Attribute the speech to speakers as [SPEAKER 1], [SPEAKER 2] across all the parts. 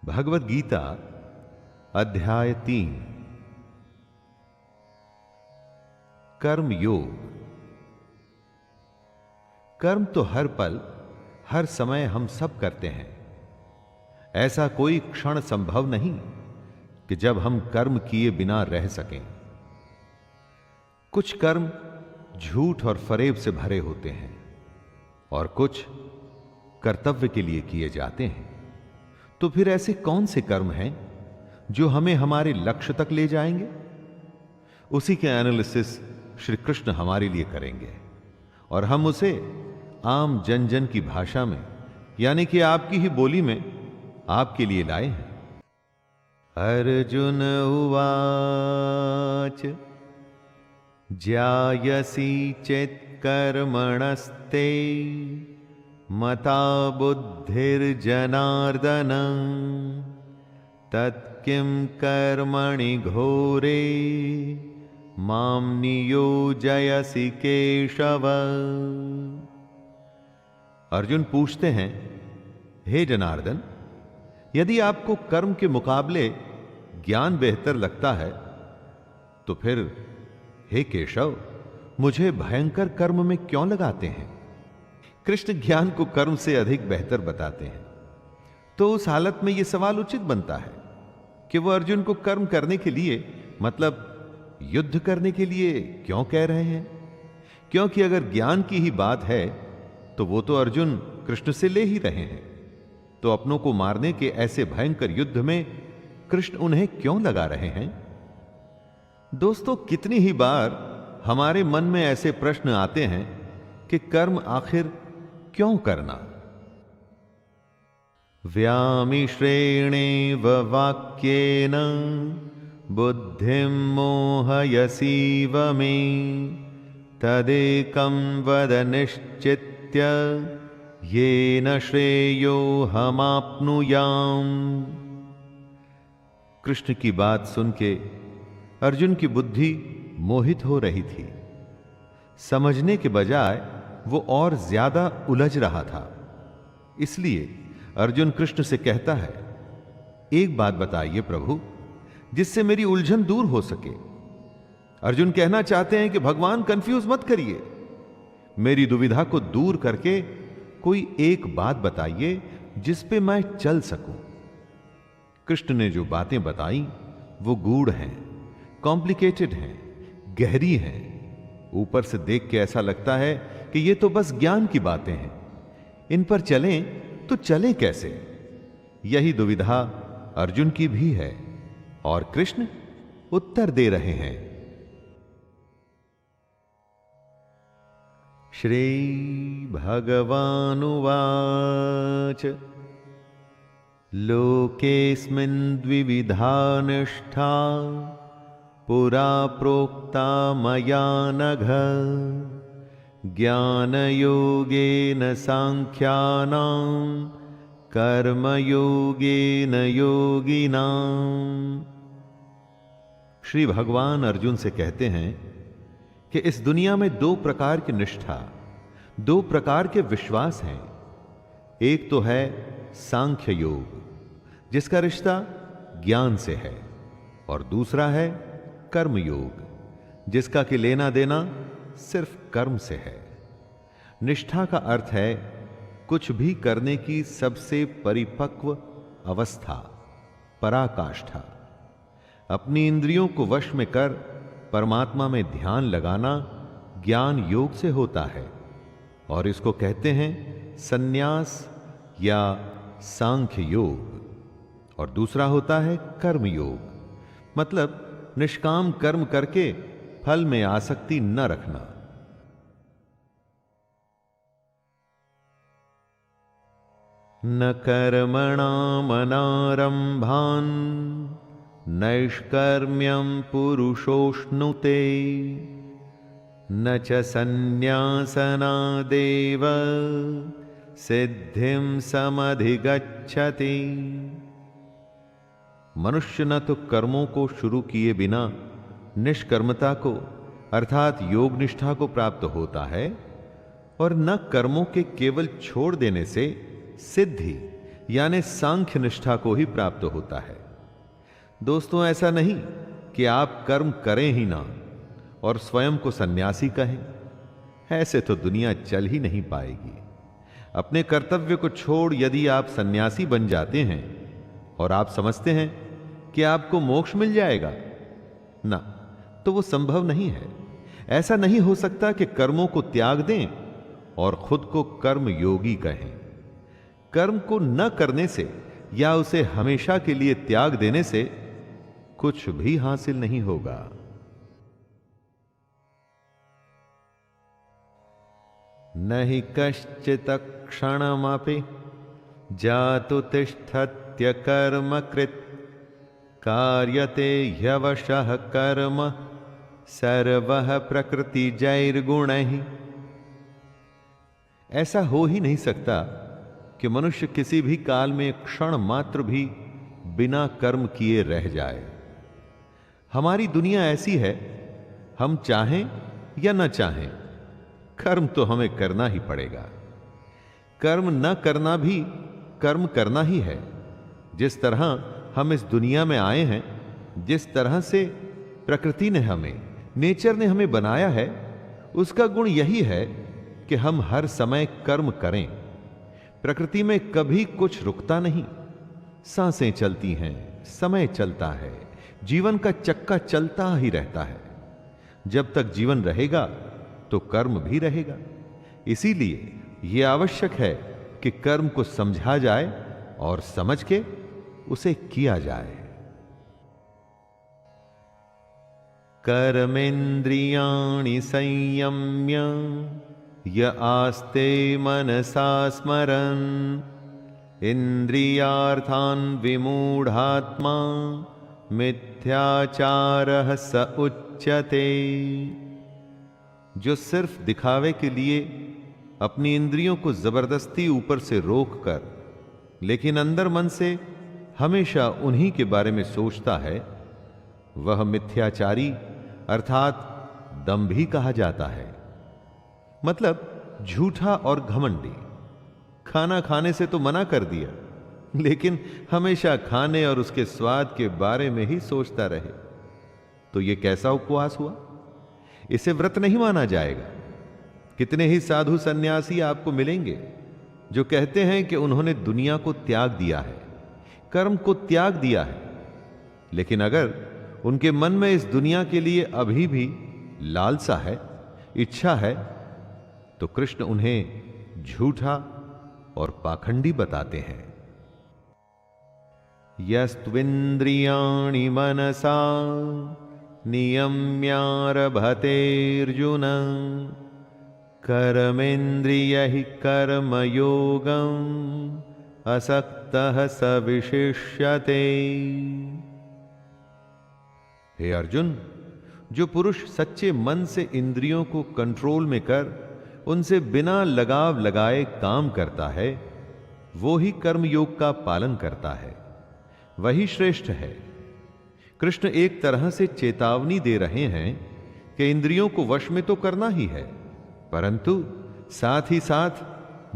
[SPEAKER 1] भगवत गीता अध्याय 3 कर्म योग। कर्म तो हर पल हर समय हम सब करते हैं। ऐसा कोई क्षण संभव नहीं कि जब हम कर्म किए बिना रह सकें। कुछ कर्म झूठ और फरेब से भरे होते हैं और कुछ कर्तव्य के लिए किए जाते हैं। तो फिर ऐसे कौन से कर्म हैं जो हमें हमारे लक्ष्य तक ले जाएंगे? उसी के एनालिसिस श्री कृष्ण हमारे लिए करेंगे और हम उसे आम जन जन की भाषा में, यानी कि आपकी ही बोली में आपके लिए लाए हैं। अर्जुन उवाच ज्यायसी चेत् कर्मणस्ते मता बुद्धिर्जनार्दन तत्किं कर्मणि घोरे मां नियोजयसि केशव। अर्जुन पूछते हैं, हे जनार्दन, यदि आपको कर्म के मुकाबले ज्ञान बेहतर लगता है तो फिर हे केशव, मुझे भयंकर कर्म में क्यों लगाते हैं? कृष्ण ज्ञान को कर्म से अधिक बेहतर बताते हैं। तो उस हालत में यह सवाल उचित बनता है कि वह अर्जुन को कर्म करने के लिए, मतलब युद्ध करने के लिए क्यों कह रहे हैं? क्योंकि अगर ज्ञान की ही बात है तो वो तो अर्जुन कृष्ण से ले ही रहे हैं। तो अपनों को मारने के ऐसे भयंकर युद्ध में कृष्ण उन्हें क्यों लगा रहे हैं? दोस्तों, कितनी ही बार हमारे मन में ऐसे प्रश्न आते हैं कि कर्म आखिर क्यों करना? व्यामिश्रेणेव वाक्येन बुद्धिं मोहयसीव मे तदेकं वद निश्चित्य येन श्रेयो हमाप्नुयाम्। कृष्ण की बात सुन के अर्जुन की बुद्धि मोहित हो रही थी। समझने के बजाय वो और ज्यादा उलझ रहा था। इसलिए अर्जुन कृष्ण से कहता है, एक बात बताइए प्रभु, जिससे मेरी उलझन दूर हो सके। अर्जुन कहना चाहते हैं कि भगवान कंफ्यूज मत करिए, मेरी दुविधा को दूर करके कोई एक बात बताइए जिस पे मैं चल सकूं। कृष्ण ने जो बातें बताई वो गूढ़ हैं, कॉम्प्लिकेटेड हैं, गहरी हैं। ऊपर से देख के ऐसा लगता है कि ये तो बस ज्ञान की बातें हैं, इन पर चलें तो चलें कैसे? यही दुविधा अर्जुन की भी है और कृष्ण उत्तर दे रहे हैं। श्री भगवानुवाच लोकेस्मिन् द्विविधा निष्ठा पुरा प्रोक्ता मया नघ ज्ञानयोगेन सांख्यानां कर्मयोगेन योगिनाम्। श्री भगवान अर्जुन से कहते हैं कि इस दुनिया में दो प्रकार की निष्ठा, दो प्रकार के विश्वास हैं। एक तो है सांख्य योग, जिसका रिश्ता ज्ञान से है, और दूसरा है कर्म योग, जिसका कि लेना देना सिर्फ कर्म से है। निष्ठा का अर्थ है कुछ भी करने की सबसे परिपक्व अवस्था, पराकाष्ठा। अपनी इंद्रियों को वश में कर परमात्मा में ध्यान लगाना ज्ञान योग से होता है और इसको कहते हैं संन्यास या सांख्य योग। और दूसरा होता है कर्म योग, मतलब निष्काम कर्म करके फल में आसक्ति न रखना। न कर्मणामनारंभान् नैष्कर्म्यं पुरुषोष्णुते न च संन्यासनादेव सिद्धिं समधिगच्छति। मनुष्य न तो कर्मों को शुरू किए बिना निष्कर्मता को अर्थात योग निष्ठा को प्राप्त होता है और न कर्मों के केवल छोड़ देने से सिद्धि यानी सांख्य निष्ठा को ही प्राप्त होता है। दोस्तों, ऐसा नहीं कि आप कर्म करें ही ना और स्वयं को सन्यासी कहें। ऐसे तो दुनिया चल ही नहीं पाएगी। अपने कर्तव्य को छोड़ यदि आप सन्यासी बन जाते हैं और आप समझते हैं कि आपको मोक्ष मिल जाएगा ना, तो वो संभव नहीं है। ऐसा नहीं हो सकता कि कर्मों को त्याग दें और खुद को कर्म योगी कहें। कर्म को न करने से या उसे हमेशा के लिए त्याग देने से कुछ भी हासिल नहीं होगा। नहि कश्चित् क्षणमपि जातु तिष्ठत्य कर्म कृत् कार्यते ह्यवशः कर्म सर्वः प्रकृतिजैर्गुणैः। ऐसा हो ही नहीं सकता कि मनुष्य किसी भी काल में क्षण मात्र भी बिना कर्म किए रह जाए। हमारी दुनिया ऐसी है, हम चाहें या न चाहें कर्म तो हमें करना ही पड़ेगा। कर्म न करना भी कर्म करना ही है। जिस तरह हम इस दुनिया में आए हैं, जिस तरह से प्रकृति ने हमें, नेचर ने हमें बनाया है, उसका गुण यही है कि हम हर समय कर्म करें। प्रकृति में कभी कुछ रुकता नहीं। सांसें चलती हैं, समय चलता है, जीवन का चक्का चलता ही रहता है। जब तक जीवन रहेगा तो कर्म भी रहेगा। इसीलिए यह आवश्यक है कि कर्म को समझा जाए और समझ के उसे किया जाए। कर्मेन्द्रियाणि संयम्य य आस्ते मनसा स्मरन् इंद्रियार्थान् विमूढ़ात्मा मिथ्याचारः स उच्यते। जो सिर्फ दिखावे के लिए अपनी इंद्रियों को जबरदस्ती ऊपर से रोककर लेकिन अंदर मन से हमेशा उन्हीं के बारे में सोचता है, वह मिथ्याचारी अर्थात दंभी कहा जाता है। मतलब झूठा और घमंडी। खाना खाने से तो मना कर दिया, लेकिन हमेशा खाने और उसके स्वाद के बारे में ही सोचता रहे, तो यह कैसा उपवास हुआ? इसे व्रत नहीं माना जाएगा। कितने ही साधु सन्यासी आपको मिलेंगे जो कहते हैं कि उन्होंने दुनिया को त्याग दिया है, कर्म को त्याग दिया है, लेकिन अगर उनके मन में इस दुनिया के लिए अभी भी लालसा है, इच्छा है, तो कृष्ण उन्हें झूठा और पाखंडी बताते हैं। यस्त्विन्द्रियाणि मनसा नियम्यारभतेऽर्जुन कर्मेन्द्रियैः कर्मयोगम् असक्तः स विशिष्यते। हे अर्जुन, जो पुरुष सच्चे मन से इंद्रियों को कंट्रोल में कर उनसे बिना लगाव लगाए काम करता है, वो ही कर्मयोग का पालन करता है, वही श्रेष्ठ है। कृष्ण एक तरह से चेतावनी दे रहे हैं कि इंद्रियों को वश में तो करना ही है, परंतु साथ ही साथ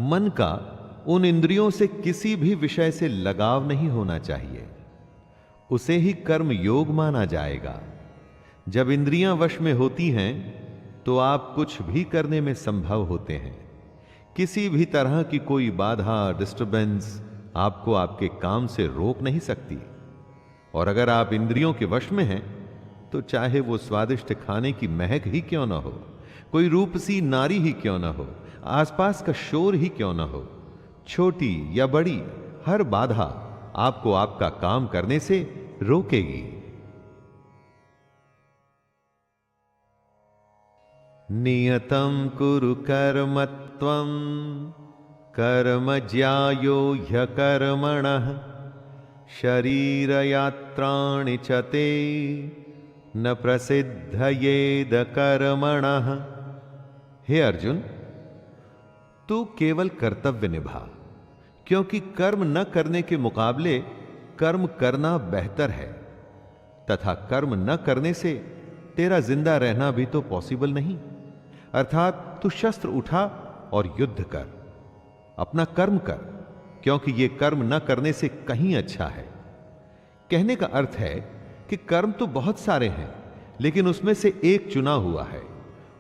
[SPEAKER 1] मन का उन इंद्रियों से किसी भी विषय से लगाव नहीं होना चाहिए। उसे ही कर्म योग माना जाएगा। जब इंद्रियां वश में होती हैं तो आप कुछ भी करने में संभव होते हैं। किसी भी तरह की कोई बाधा, डिस्टरबेंस आपको आपके काम से रोक नहीं सकती। और अगर आप इंद्रियों के वश में हैं तो चाहे वो स्वादिष्ट खाने की महक ही क्यों ना हो, कोई रूपसी नारी ही क्यों ना हो, आसपास का शोर ही क्यों ना हो, छोटी या बड़ी हर बाधा आपको आपका काम करने से रोकेगी। नियतं कुरु कर्म त्वं कर्म ज्यायो ह्यकर्मणः शरीरयात्राणि च ते न प्रसिद्धयेद कर्मणः। हे अर्जुन, तू केवल कर्तव्य निभा, क्योंकि कर्म न करने के मुकाबले कर्म करना बेहतर है, तथा कर्म न करने से तेरा जिंदा रहना भी तो पॉसिबल नहीं। अर्थात तू शस्त्र उठा और युद्ध कर, अपना कर्म कर, क्योंकि यह कर्म न करने से कहीं अच्छा है। कहने का अर्थ है कि कर्म तो बहुत सारे हैं, लेकिन उसमें से एक चुना हुआ है।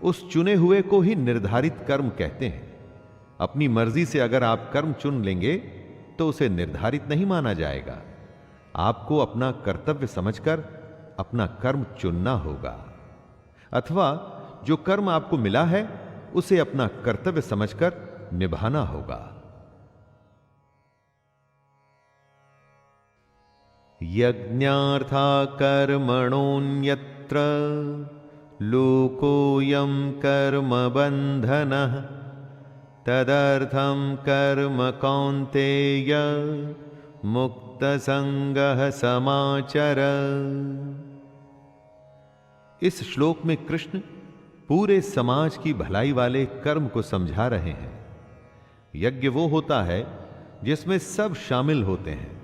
[SPEAKER 1] उस चुने हुए को ही निर्धारित कर्म कहते हैं। अपनी मर्जी से अगर आप कर्म चुन लेंगे तो उसे निर्धारित नहीं माना जाएगा। आपको अपना कर्तव्य समझकर अपना कर्म चुनना होगा, अथवा जो कर्म आपको मिला है उसे अपना कर्तव्य समझकर निभाना होगा। यज्ञार्था कर्मणोऽन्यत्र लोकोऽयं कर्म बन्धनः तदर्थं कर्म कौन्तेय मुक्तसंगः समाचर। इस श्लोक में कृष्ण पूरे समाज की भलाई वाले कर्म को समझा रहे हैं। यज्ञ वो होता है जिसमें सब शामिल होते हैं।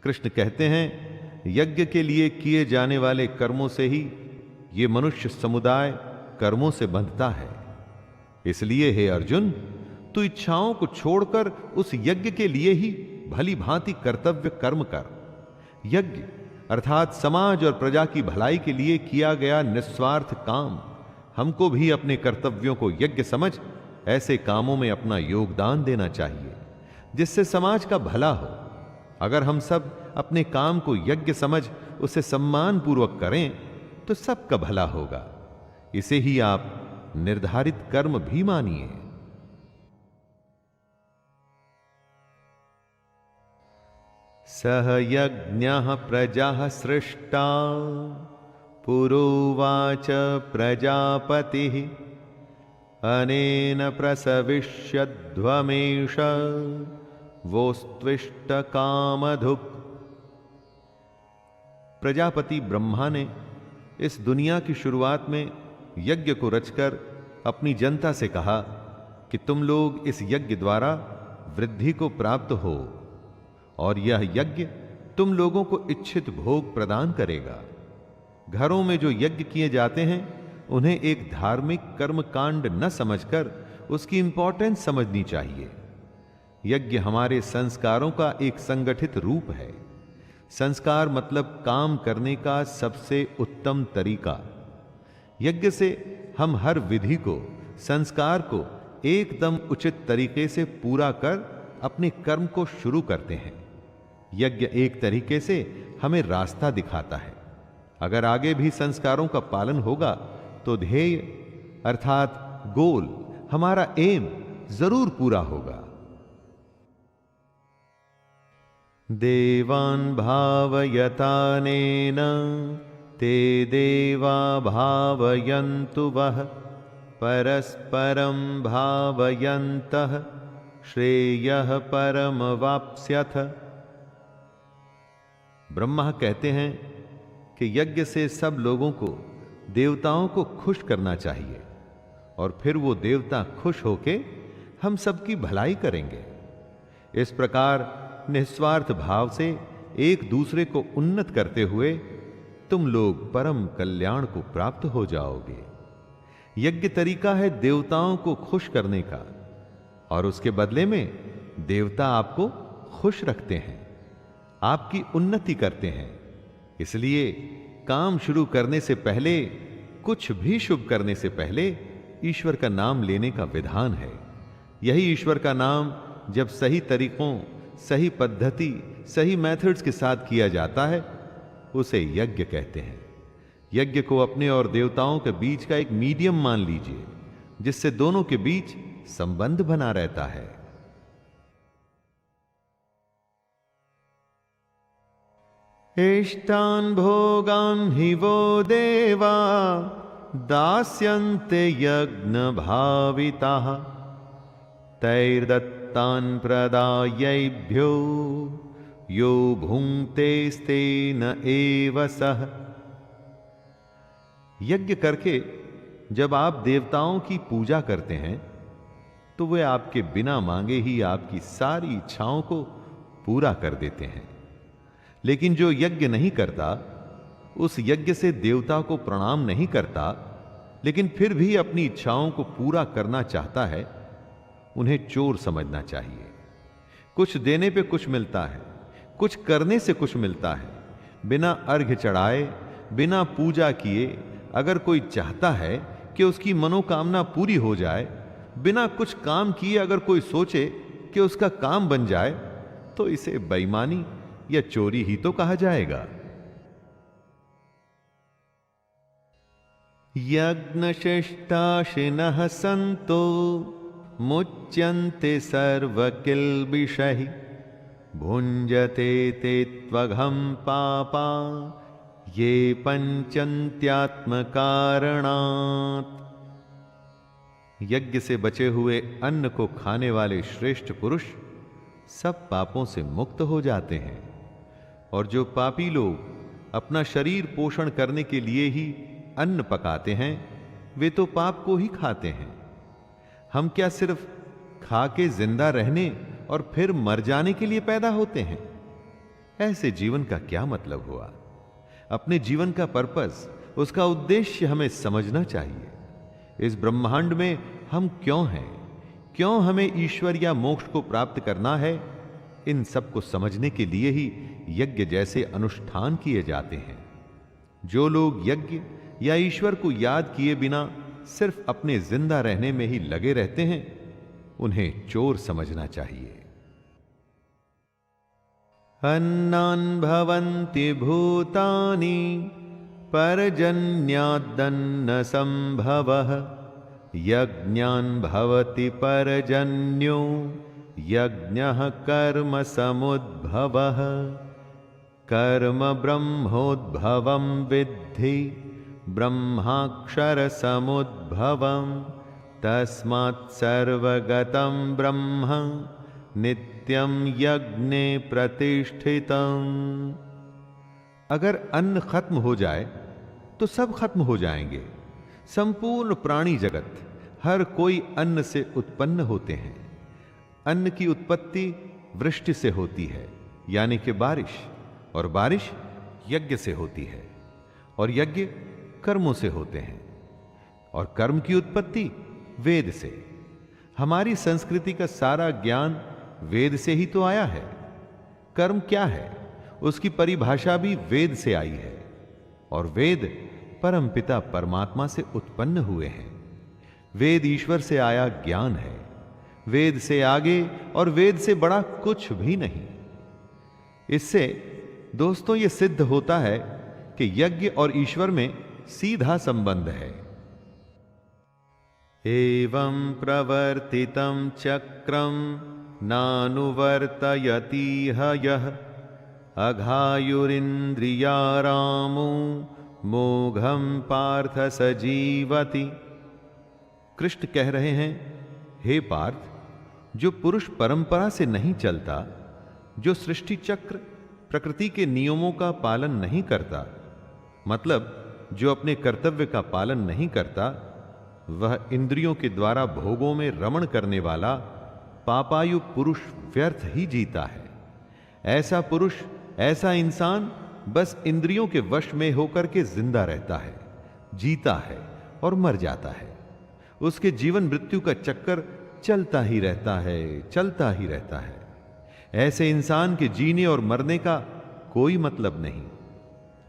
[SPEAKER 1] कृष्ण कहते हैं, यज्ञ के लिए किए जाने वाले कर्मों से ही ये मनुष्य समुदाय कर्मों से बंधता है। इसलिए हे अर्जुन, तू इच्छाओं को छोड़कर उस यज्ञ के लिए ही भली भांति कर्तव्य कर्म कर। यज्ञ अर्थात समाज और प्रजा की भलाई के लिए किया गया निस्वार्थ काम हमको भी अपने कर्तव्यों को यज्ञ समझ ऐसे कामों में अपना योगदान देना चाहिए जिससे समाज का भला हो। अगर हम सब अपने काम को यज्ञ समझ उसे सम्मान पूर्वक करें तो सबका भला होगा। इसे ही आप निर्धारित कर्म भी मानिए। सह यज्ञः प्रजा सृष्टा पुरोवाच प्रजापतिः अनेन प्रसविष्यध्वमेष वोस्त्विष्ट कामधुक्। प्रजापति ब्रह्मा ने इस दुनिया की शुरुआत में यज्ञ को रचकर अपनी जनता से कहा कि तुम लोग इस यज्ञ द्वारा वृद्धि को प्राप्त हो और यह यज्ञ तुम लोगों को इच्छित भोग प्रदान करेगा। घरों में जो यज्ञ किए जाते हैं उन्हें एक धार्मिक कर्म कांड न समझकर उसकी इंपॉर्टेंस समझनी चाहिए। यज्ञ हमारे संस्कारों का एक संगठित रूप है। संस्कार मतलब काम करने का सबसे उत्तम तरीका। यज्ञ से हम हर विधि को, संस्कार को एकदम उचित तरीके से पूरा कर अपने कर्म को शुरू करते हैं। यज्ञ एक तरीके से हमें रास्ता दिखाता है। अगर आगे भी संस्कारों का पालन होगा तो ध्येय अर्थात गोल, हमारा एम जरूर पूरा होगा। देवान् भावयतानेन ते देवा भावयन्तु वः परस्परं भावयन्तः श्रेयः परमवाप्स्यथ। ब्रह्मा कहते हैं कि यज्ञ से सब लोगों को, देवताओं को खुश करना चाहिए और फिर वो देवता खुश होके हम सबकी भलाई करेंगे। इस प्रकार निस्वार्थ भाव से एक दूसरे को उन्नत करते हुए तुम लोग परम कल्याण को प्राप्त हो जाओगे। यज्ञ तरीका है देवताओं को खुश करने का और उसके बदले में देवता आपको खुश रखते हैं, आपकी उन्नति करते हैं। इसलिए काम शुरू करने से पहले, कुछ भी शुभ करने से पहले ईश्वर का नाम लेने का विधान है। यही ईश्वर का नाम जब सही तरीकों, सही पद्धति, सही मेथड्स के साथ किया जाता है उसे यज्ञ कहते हैं। यज्ञ को अपने और देवताओं के बीच का एक मीडियम मान लीजिए जिससे दोनों के बीच संबंध बना रहता है। इष्टान् भोगान् हि वो देवा दास्यन्ते यज्ञ भाविताः तैर्दत्तान् प्रदायैभ्यो यो भुङ्क्तेस्तेन एव सः। यज्ञ करके जब आप देवताओं की पूजा करते हैं तो वे आपके बिना मांगे ही आपकी सारी इच्छाओं को पूरा कर देते हैं। लेकिन जो यज्ञ नहीं करता, उस यज्ञ से देवता को प्रणाम नहीं करता, लेकिन फिर भी अपनी इच्छाओं को पूरा करना चाहता है, उन्हें चोर समझना चाहिए। कुछ देने पे कुछ मिलता है, कुछ करने से कुछ मिलता है। बिना अर्घ्य चढ़ाए, बिना पूजा किए अगर कोई चाहता है कि उसकी मनोकामना पूरी हो जाए, बिना कुछ काम किए अगर कोई सोचे कि उसका काम बन जाए, तो इसे बेईमानी या चोरी ही तो कहा जाएगा। यज्ञशिष्टाशिनः सन्तो मुच्यन्ते सर्वकिल्बिषैः भुञ्जते ते त्वघं पापा ये पंचन्त्यात्मकारणात्। यज्ञ से बचे हुए अन्न को खाने वाले श्रेष्ठ पुरुष सब पापों से मुक्त हो जाते हैं, और जो पापी लोग अपना शरीर पोषण करने के लिए ही अन्न पकाते हैं, वे तो पाप को ही खाते हैं। हम क्या सिर्फ खा के जिंदा रहने और फिर मर जाने के लिए पैदा होते हैं? ऐसे जीवन का क्या मतलब हुआ? अपने जीवन का पर्पस, उसका उद्देश्य हमें समझना चाहिए। इस ब्रह्मांड में हम क्यों हैं, क्यों हमें ईश्वर या मोक्ष को प्राप्त करना है, इन सब को समझने के लिए ही यज्ञ जैसे अनुष्ठान किए जाते हैं। जो लोग यज्ञ या ईश्वर को याद किए बिना सिर्फ अपने जिंदा रहने में ही लगे रहते हैं, उन्हें चोर समझना चाहिए। अन्नान् भवन्ति भूतानि पर्जन्यादन्न संभवः यज्ञान् भवति पर्जन्यो यज्ञः कर्म समुद्भवः कर्म ब्रह्मोद्भवं विद्धि ब्रह्माक्षर समुद्भवं तस्मात् सर्वगतं ब्रह्म नित्यं यज्ञे प्रतिष्ठितम्। अगर अन्न खत्म हो जाए तो सब खत्म हो जाएंगे। संपूर्ण प्राणी जगत, हर कोई अन्न से उत्पन्न होते हैं। अन्न की उत्पत्ति वृष्टि से होती है, यानी कि बारिश, और बारिश यज्ञ से होती है, और यज्ञ कर्मों से होते हैं, और कर्म की उत्पत्ति वेद से। हमारी संस्कृति का सारा ज्ञान वेद से ही तो आया है। कर्म क्या है, उसकी परिभाषा भी वेद से आई है, और वेद परमपिता परमात्मा से उत्पन्न हुए हैं। वेद ईश्वर से आया ज्ञान है। वेद से आगे और वेद से बड़ा कुछ भी नहीं। इससे दोस्तों ये सिद्ध होता है कि यज्ञ और ईश्वर में सीधा संबंध है। एवं प्रवर्तितं चक्रम नानुवर्तयतीह यः अघायुरिन्द्रियारामो मोघम पार्थ सजीवति। कृष्ण कह रहे हैं, हे पार्थ, जो पुरुष परंपरा से नहीं चलता, जो सृष्टि चक्र प्रकृति के नियमों का पालन नहीं करता, मतलब जो अपने कर्तव्य का पालन नहीं करता, वह इंद्रियों के द्वारा भोगों में रमण करने वाला पापायु पुरुष व्यर्थ ही जीता है। ऐसा पुरुष, ऐसा इंसान बस इंद्रियों के वश में होकर के जिंदा रहता है, जीता है और मर जाता है। उसके जीवन मृत्यु का चक्कर चलता ही रहता है, चलता ही रहता है। ऐसे इंसान के जीने और मरने का कोई मतलब नहीं।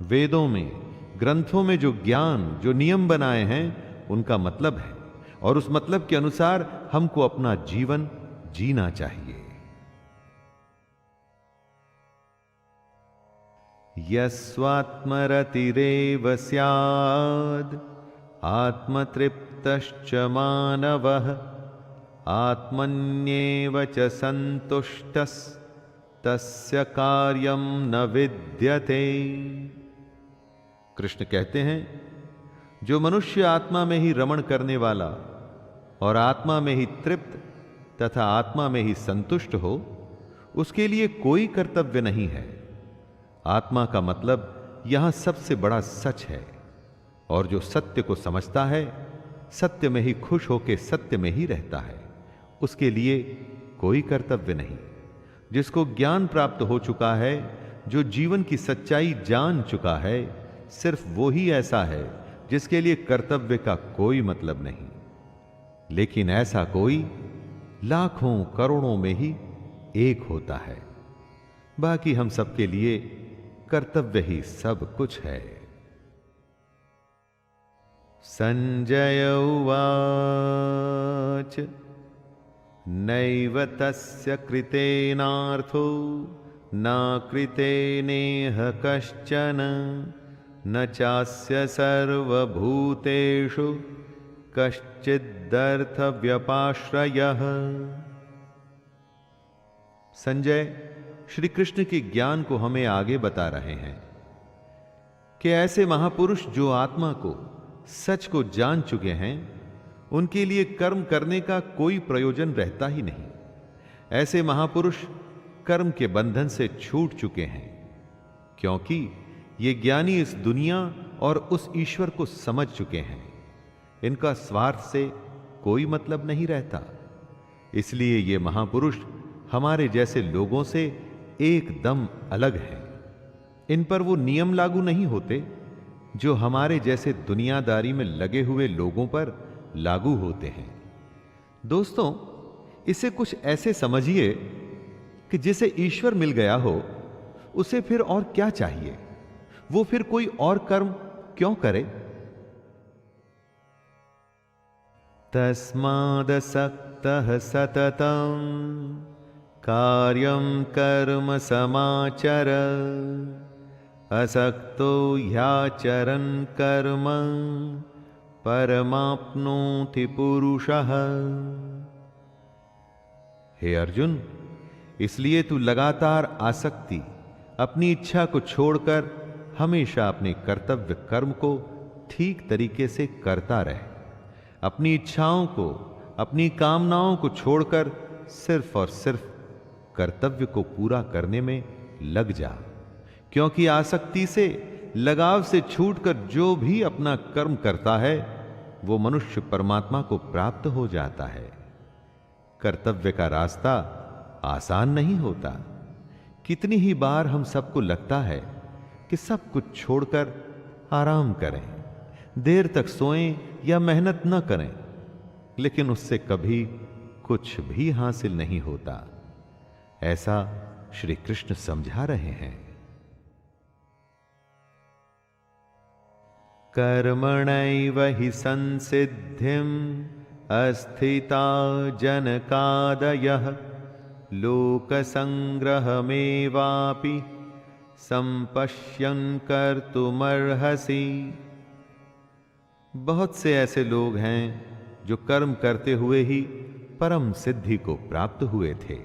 [SPEAKER 1] वेदों में, ग्रंथों में जो ज्ञान, जो नियम बनाए हैं, उनका मतलब है, और उस मतलब के अनुसार हमको अपना जीवन जीना चाहिए। यस्वात्मरतिरेव स्याद् आत्मतृप्तश्च मानवः आत्मन्येव च सन्तुष्टस्तस्य कार्यं न विद्यते। कृष्ण कहते हैं, जो मनुष्य आत्मा में ही रमण करने वाला और आत्मा में ही तृप्त तथा आत्मा में ही संतुष्ट हो, उसके लिए कोई कर्तव्य नहीं है। आत्मा का मतलब यहां सबसे बड़ा सच है, और जो सत्य को समझता है, सत्य में ही खुश होकर सत्य में ही रहता है, उसके लिए कोई कर्तव्य नहीं। जिसको ज्ञान प्राप्त हो चुका है, जो जीवन की सच्चाई जान चुका है, सिर्फ वो ही ऐसा है जिसके लिए कर्तव्य का कोई मतलब नहीं। लेकिन ऐसा कोई लाखों करोड़ों में ही एक होता है। बाकी हम सबके लिए कर्तव्य ही सब कुछ है। संजय उवाच नैव तस्य कृतेनार्थो न कृतेनेह कश्चन न चास्य सर्वभूतेषु कश्चिदर्थ व्यपाश्रयः। संजय श्री कृष्ण के ज्ञान को हमें आगे बता रहे हैं कि ऐसे महापुरुष जो आत्मा को, सच को जान चुके हैं, उनके लिए कर्म करने का कोई प्रयोजन रहता ही नहीं। ऐसे महापुरुष कर्म के बंधन से छूट चुके हैं, क्योंकि ये ज्ञानी इस दुनिया और उस ईश्वर को समझ चुके हैं। इनका स्वार्थ से कोई मतलब नहीं रहता। इसलिए ये महापुरुष हमारे जैसे लोगों से एकदम अलग हैं। इन पर वो नियम लागू नहीं होते जो हमारे जैसे दुनियादारी में लगे हुए लोगों पर लागू होते हैं। दोस्तों, इसे कुछ ऐसे समझिए कि जिसे ईश्वर मिल गया हो, उसे फिर और क्या चाहिए? वो फिर कोई और कर्म क्यों करे? तस्मादसक्तः सततं कार्यं कर्म समाचर असक्तो ह्याचरन् कर्म परमाप्नोति पुरुषः। हे अर्जुन, इसलिए तू लगातार आसक्ति, अपनी इच्छा को छोड़कर हमेशा अपने कर्तव्य कर्म को ठीक तरीके से करता रहे। अपनी इच्छाओं को, अपनी कामनाओं को छोड़कर सिर्फ और सिर्फ कर्तव्य को पूरा करने में लग जा, क्योंकि आसक्ति से, लगाव से छूटकर जो भी अपना कर्म करता है, वो मनुष्य परमात्मा को प्राप्त हो जाता है। कर्तव्य का रास्ता आसान नहीं होता। कितनी ही बार हम सबको लगता है कि सब कुछ छोड़कर आराम करें, देर तक सोएं या मेहनत न करें, लेकिन उससे कभी कुछ भी हासिल नहीं होता। ऐसा श्री कृष्ण समझा रहे हैं। कर्मणैव हि संसिद्धिम् अस्थिता जनकादयः लोकसंग्रहमेवापि संपश्यन् कर्तुमर्हसि। बहुत से ऐसे लोग हैं जो कर्म करते हुए ही परम सिद्धि को प्राप्त हुए थे।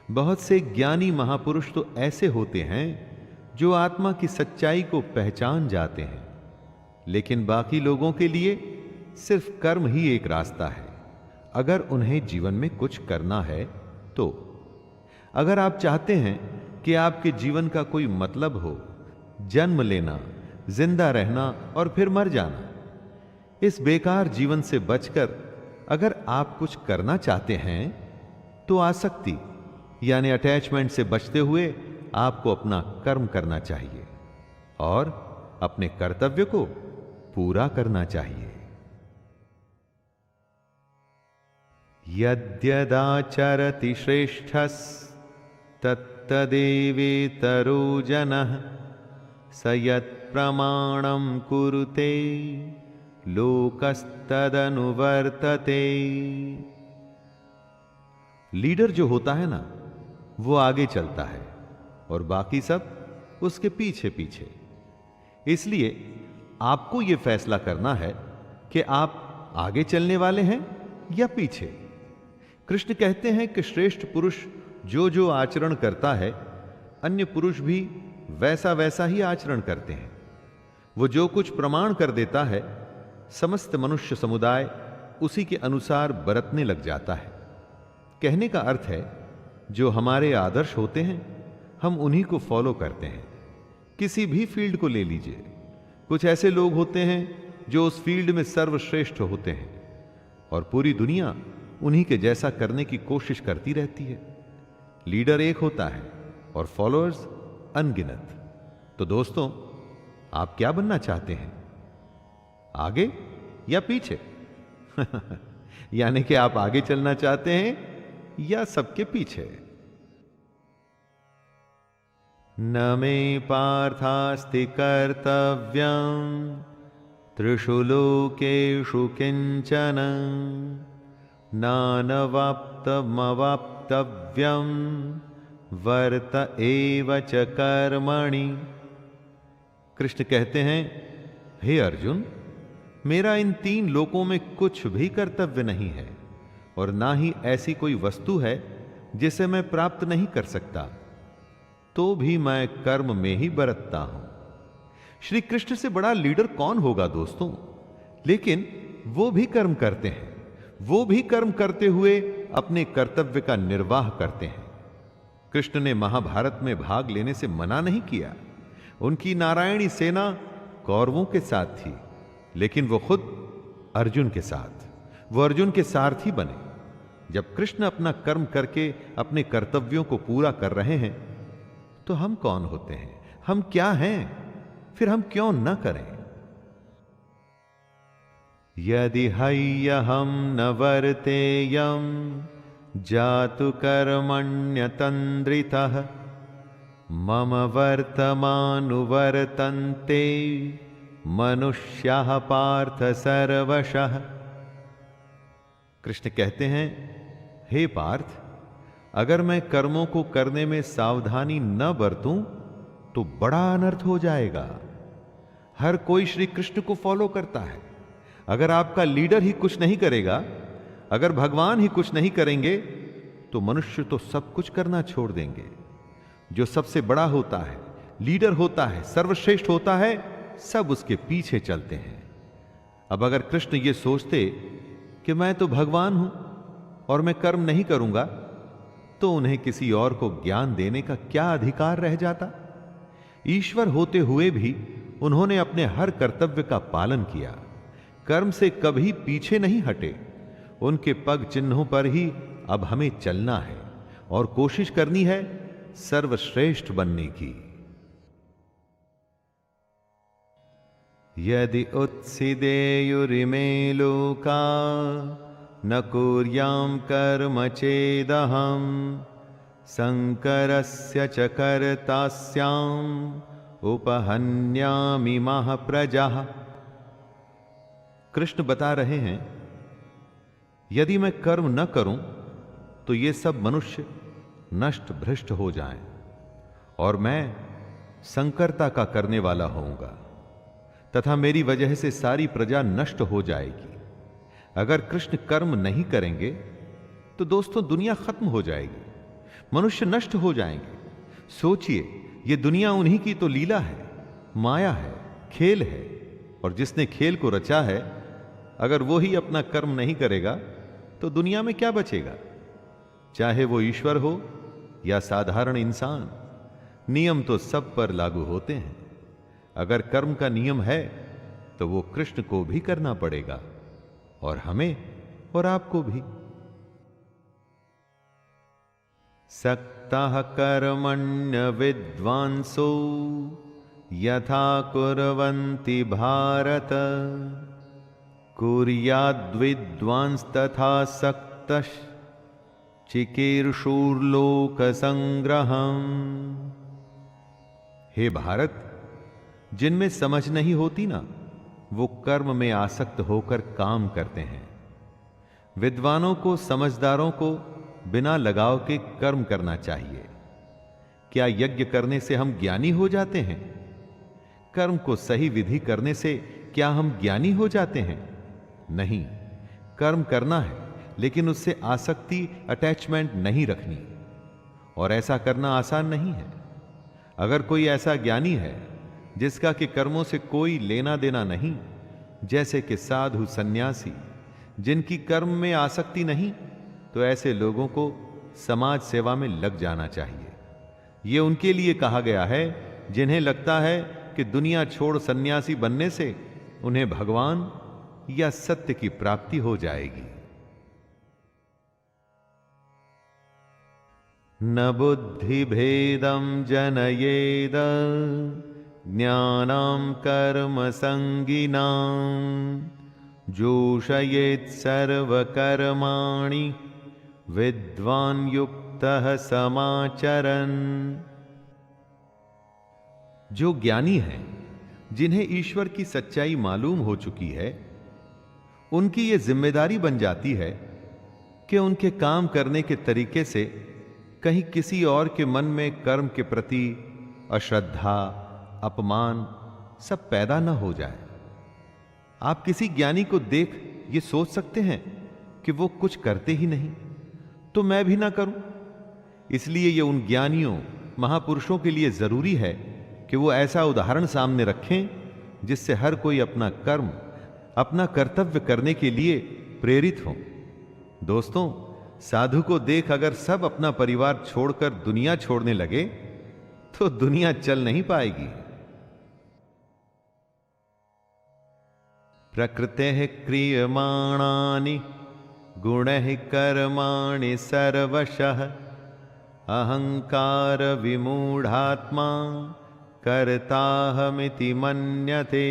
[SPEAKER 1] बहुत से ज्ञानी महापुरुष तो ऐसे होते हैं जो आत्मा की सच्चाई को पहचान जाते हैं, लेकिन बाकी लोगों के लिए सिर्फ कर्म ही एक रास्ता है अगर उन्हें जीवन में कुछ करना है तो। अगर आप चाहते हैं कि आपके जीवन का कोई मतलब हो, जन्म लेना, जिंदा रहना और फिर मर जाना, इस बेकार जीवन से बचकर अगर आप कुछ करना चाहते हैं तो आसक्ति यानी अटैचमेंट से बचते हुए आपको अपना कर्म करना चाहिए और अपने कर्तव्य को पूरा करना चाहिए। यद्यदाचरति श्रेष्ठस्तत्तदेवेतरो जनः स यत्प्रमाणं कुरुते लोकस्तदनुवर्तते। लीडर जो होता है ना, वो आगे चलता है और बाकी सब उसके पीछे पीछे। इसलिए आपको यह फैसला करना है कि आप आगे चलने वाले हैं या पीछे। कृष्ण कहते हैं कि श्रेष्ठ पुरुष जो जो आचरण करता है, अन्य पुरुष भी वैसा वैसा ही आचरण करते हैं। वो जो कुछ प्रमाण कर देता है, समस्त मनुष्य समुदाय उसी के अनुसार बरतने लग जाता है। कहने का अर्थ है, जो हमारे आदर्श होते हैं हम उन्हीं को फॉलो करते हैं। किसी भी फील्ड को ले लीजिए, कुछ ऐसे लोग होते हैं जो उस फील्ड में सर्वश्रेष्ठ होते हैं और पूरी दुनिया उन्हीं के जैसा करने की कोशिश करती रहती है। लीडर एक होता है और फॉलोअर्स अनगिनत। तो दोस्तों, आप क्या बनना चाहते हैं, आगे या पीछे? यानी कि आप आगे चलना चाहते हैं या सबके पीछे? न मे पार्थास्ति कर्तव्यं त्रिषु लोकेषु किंचन नानवाप्तमवाप्तव्यं वर्त एव च कर्मणि। कृष्ण कहते हैं, हे अर्जुन, मेरा इन 3 लोकों में कुछ भी कर्तव्य नहीं है और ना ही ऐसी कोई वस्तु है जिसे मैं प्राप्त नहीं कर सकता, तो भी मैं कर्म में ही बरतता हूं। श्री कृष्ण से बड़ा लीडर कौन होगा दोस्तों? लेकिन वो भी कर्म करते हैं, वो भी कर्म करते हुए अपने कर्तव्य का निर्वाह करते हैं। कृष्ण ने महाभारत में भाग लेने से मना नहीं किया। उनकी नारायणी सेना कौरवों के साथ थी, लेकिन वो खुद अर्जुन के साथ, वो अर्जुन के सारथी बने। जब कृष्ण अपना कर्म करके अपने कर्तव्यों को पूरा कर रहे हैं, तो हम कौन होते हैं? हम क्या हैं? फिर हम क्यों न करें? यदि हय्यहं न वर्तेयं जातु कर्मण्यतन्द्रितः मम वर्तमानुवर्तन्ते मनुष्याः पार्थ सर्वशः। कृष्ण कहते हैं, हे पार्थ, अगर मैं कर्मों को करने में सावधानी न बरतूं तो बड़ा अनर्थ हो जाएगा। हर कोई श्री कृष्ण को फॉलो करता है। अगर आपका लीडर ही कुछ नहीं करेगा, अगर भगवान ही कुछ नहीं करेंगे, तो मनुष्य तो सब कुछ करना छोड़ देंगे। जो सबसे बड़ा होता है, लीडर होता है, सर्वश्रेष्ठ होता है, सब उसके पीछे चलते हैं। अब अगर कृष्ण ये सोचते कि मैं तो भगवान हूं और मैं कर्म नहीं करूंगा, तो उन्हें किसी और को ज्ञान देने का क्या अधिकार रह जाता? ईश्वर होते हुए भी उन्होंने अपने हर कर्तव्य का पालन किया, कर्म से कभी पीछे नहीं हटे। उनके पग चिन्हों पर ही अब हमें चलना है और कोशिश करनी है सर्वश्रेष्ठ बनने की। यदि उत्सिदेयुरिमे लोका न कुर्यां कर्म चेदहं शंकरस्य च कर्तास्याम् उपहन्यामि महाप्रजाः। कृष्ण बता रहे हैं, यदि मैं कर्म न करूं तो ये सब मनुष्य नष्ट भ्रष्ट हो जाएं और मैं संकरता का करने वाला होऊंगा तथा मेरी वजह से सारी प्रजा नष्ट हो जाएगी। अगर कृष्ण कर्म नहीं करेंगे तो दोस्तों दुनिया खत्म हो जाएगी, मनुष्य नष्ट हो जाएंगे। सोचिए, ये दुनिया उन्हीं की तो लीला है, माया है, खेल है, और जिसने खेल को रचा है अगर वो ही अपना कर्म नहीं करेगा तो दुनिया में क्या बचेगा? चाहे वो ईश्वर हो या साधारण इंसान, नियम तो सब पर लागू होते हैं। अगर कर्म का नियम है तो वो कृष्ण को भी करना पड़ेगा और हमें और आपको भी। सक्तः कर्मण्य विद्वांसो यथा कुर्वन्ति भारत कुर्याद्विद्वांस तथा सक्तः चिकीर्षुर्लोक संग्रहम्। हे भारत, जिनमें समझ नहीं होती ना, वो कर्म में आसक्त होकर काम करते हैं। विद्वानों को, समझदारों को बिना लगाव के कर्म करना चाहिए। क्या यज्ञ करने से हम ज्ञानी हो जाते हैं? कर्म को सही विधि करने से क्या हम ज्ञानी हो जाते हैं? नहीं, कर्म करना है लेकिन उससे आसक्ति, अटैचमेंट नहीं रखनी, और ऐसा करना आसान नहीं है। अगर कोई ऐसा ज्ञानी है जिसका कि कर्मों से कोई लेना देना नहीं, जैसे कि साधु, सन्यासी, जिनकी कर्म में आसक्ति नहीं, तो ऐसे लोगों को समाज सेवा में लग जाना चाहिए। यह उनके लिए कहा गया है जिन्हें लगता है कि दुनिया छोड़ सन्यासी बनने से उन्हें भगवान या सत्य की प्राप्ति हो जाएगी। न बुद्धि भेदम जनयेद ज्ञानां कर्म संगिनां जोषयेत् सर्वकर्माणि विद्वान् युक्तः समाचरन्। जो ज्ञानी हैं, जिन्हें ईश्वर की सच्चाई मालूम हो चुकी है, उनकी यह जिम्मेदारी बन जाती है कि उनके काम करने के तरीके से कहीं किसी और के मन में कर्म के प्रति अश्रद्धा, अपमान सब पैदा ना हो जाए। आप किसी ज्ञानी को देख ये सोच सकते हैं कि वो कुछ करते ही नहीं, तो मैं भी ना करूं। इसलिए ये उन ज्ञानियों, महापुरुषों के लिए जरूरी है कि वो ऐसा उदाहरण सामने रखें जिससे हर कोई अपना कर्म, अपना कर्तव्य करने के लिए प्रेरित हो। दोस्तों, साधु को देख अगर सब अपना परिवार छोड़कर दुनिया छोड़ने लगे तो दुनिया चल नहीं पाएगी। प्रकृतेः क्रियमाणानि गुणैः कर्माणि सर्वशः अहंकार विमूढ़ात्मा कर्ताहमिति मन्यते।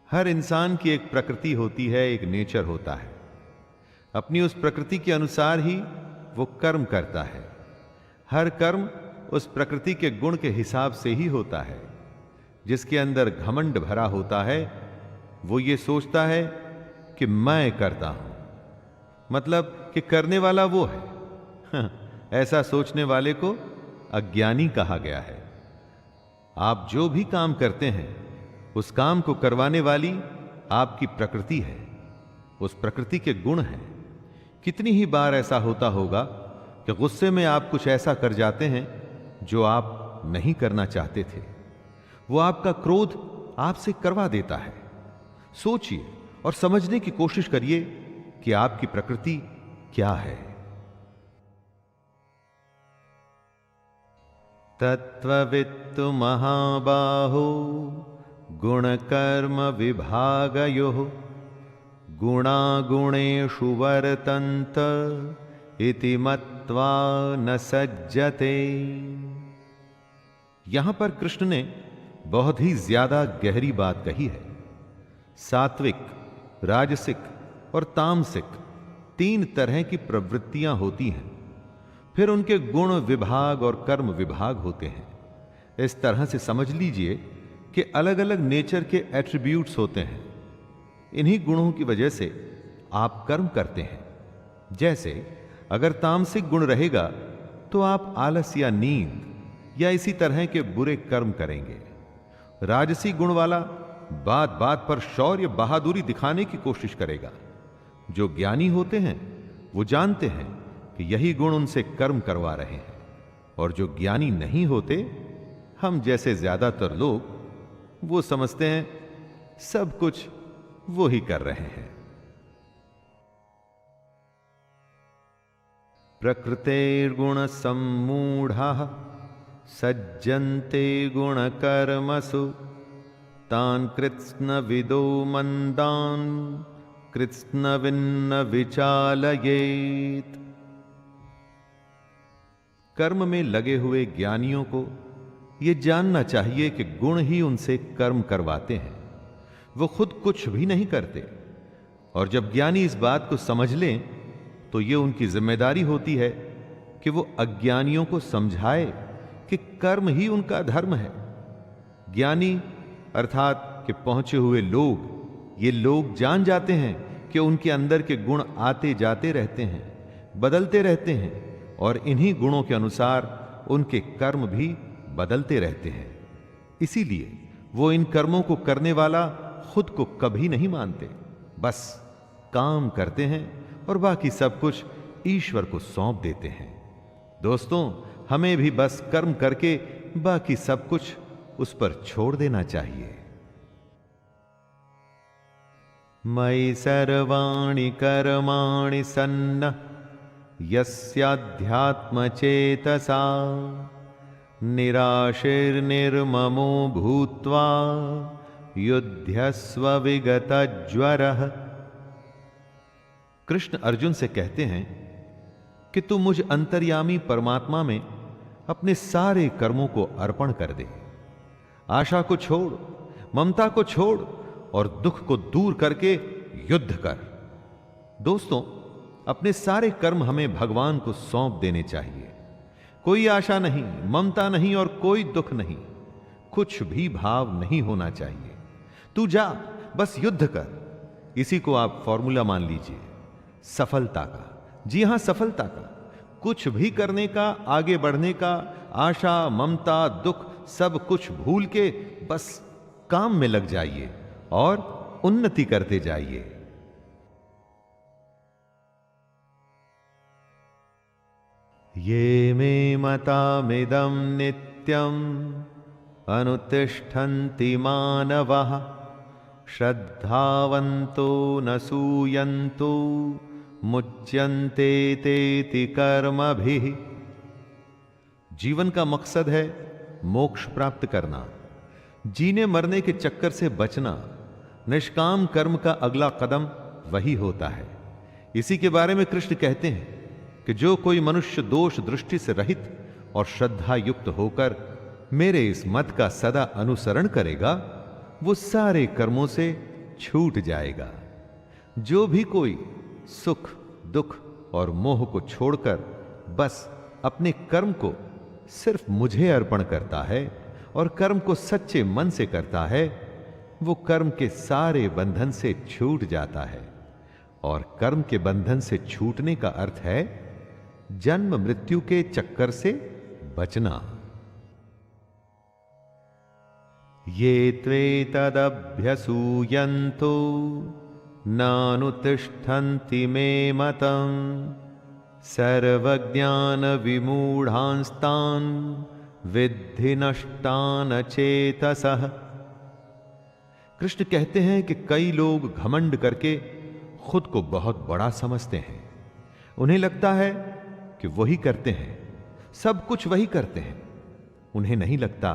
[SPEAKER 1] हर इंसान की एक प्रकृति होती है, एक नेचर होता है। अपनी उस प्रकृति के अनुसार ही वो कर्म करता है। हर कर्म उस प्रकृति के गुण के हिसाब से ही होता है। जिसके अंदर घमंड भरा होता है वो ये सोचता है कि मैं करता हूं, मतलब कि करने वाला वो है। ऐसा सोचने वाले को अज्ञानी कहा गया है। आप जो भी काम करते हैं उस काम को करवाने वाली आपकी प्रकृति है, उस प्रकृति के गुण हैं। कितनी ही बार ऐसा होता होगा कि गुस्से में आप कुछ ऐसा कर जाते हैं जो आप नहीं करना चाहते थे। वो आपका क्रोध आपसे करवा देता है। सोचिए और समझने की कोशिश करिए कि आपकी प्रकृति क्या है। तत्त्ववित्तु महाबाहो गुणकर्म विभागयोः गुणागुणेषु वर्तन्त इति मत्वा न सज्जते। यहां पर कृष्ण ने बहुत ही ज्यादा गहरी बात कही है। सात्विक, राजसिक और तामसिक 3 तरह की प्रवृत्तियां होती हैं। फिर उनके गुण विभाग और कर्म विभाग होते हैं। इस तरह से समझ लीजिए कि अलग अलग नेचर के एट्रीब्यूट्स होते हैं। इन्हीं गुणों की वजह से आप कर्म करते हैं। जैसे अगर तामसिक गुण रहेगा तो आप आलस या नींद या इसी तरह के बुरे कर्म करेंगे। राजसी गुण वाला बात बात पर शौर्य, बहादुरी दिखाने की कोशिश करेगा। जो ज्ञानी होते हैं वो जानते हैं कि यही गुण उनसे कर्म करवा रहे हैं, और जो ज्ञानी नहीं होते, हम जैसे ज्यादातर लोग, वो समझते हैं सब कुछ वो ही कर रहे हैं। प्रकृतेर्गुण सम्मूढ़ाः सज्जन्ते गुण कर्मसु तान् कृत्स्न विदो मंदान् कृत्स्न विन्न विचालयेत्। कर्म में लगे हुए ज्ञानियों को यह जानना चाहिए कि गुण ही उनसे कर्म करवाते हैं, वो खुद कुछ भी नहीं करते। और जब ज्ञानी इस बात को समझ लें तो यह उनकी जिम्मेदारी होती है कि वो अज्ञानियों को समझाए कि कर्म ही उनका धर्म है। ज्ञानी अर्थात कि पहुंचे हुए लोग, ये लोग जान जाते हैं कि उनके अंदर के गुण आते जाते रहते हैं, बदलते रहते हैं, और इन्हीं गुणों के अनुसार उनके कर्म भी बदलते रहते हैं। इसीलिए वो इन कर्मों को करने वाला खुद को कभी नहीं मानते, बस काम करते हैं और बाकी सब कुछ ईश्वर को सौंप देते हैं। दोस्तों, हमें भी बस कर्म करके बाकी सब कुछ उस पर छोड़ देना चाहिए। मयि सर्वाणि कर्माणि सन्नः यस्याध्यात्म चेतसा निराशीर्निर्ममो भूत्वा युध्यस्व विगतज्वरः। कृष्ण अर्जुन से कहते हैं कि तू मुझ अंतर्यामी परमात्मा में अपने सारे कर्मों को अर्पण कर दे। आशा को छोड़, ममता को छोड़ और दुख को दूर करके युद्ध कर। दोस्तों, अपने सारे कर्म हमें भगवान को सौंप देने चाहिए। कोई आशा नहीं, ममता नहीं और कोई दुख नहीं, कुछ भी भाव नहीं होना चाहिए। तू जा, बस युद्ध कर। इसी को आप फॉर्मूला मान लीजिए सफलता का। जी हां, सफलता का। कुछ भी करने का, आगे बढ़ने का, आशा, ममता, दुख सब कुछ भूल के बस काम में लग जाइए और उन्नति करते जाइए। ये मे मतामिदं नित्यम् अनुतिष्ठन्ति मानवः श्रद्धावन्तो न सूयन्तो मुच्यन्ते तेति कर्मभिः। जीवन का मकसद है मोक्ष प्राप्त करना, जीने मरने के चक्कर से बचना। निष्काम कर्म का अगला कदम वही होता है। इसी के बारे में कृष्ण कहते हैं कि जो कोई मनुष्य दोष दृष्टि से रहित और श्रद्धा युक्त होकर मेरे इस मत का सदा अनुसरण करेगा, वो सारे कर्मों से छूट जाएगा। जो भी कोई सुख, दुख और मोह को छोड़कर बस अपने कर्म को सिर्फ मुझे अर्पण करता है और कर्म को सच्चे मन से करता है, वो कर्म के सारे बंधन से छूट जाता है। और कर्म के बंधन से छूटने का अर्थ है जन्म मृत्यु के चक्कर से बचना। ये त्वेतदभ्यसूयन्तो नानुतिष्ठन्ति मे मतम् सर्वज्ञान विमूढ़ांस्तान् विद्धि नष्टान चेतसः। कृष्ण कहते हैं कि कई लोग घमंड करके खुद को बहुत बड़ा समझते हैं। उन्हें लगता है कि वही करते हैं, सब कुछ वही करते हैं। उन्हें नहीं लगता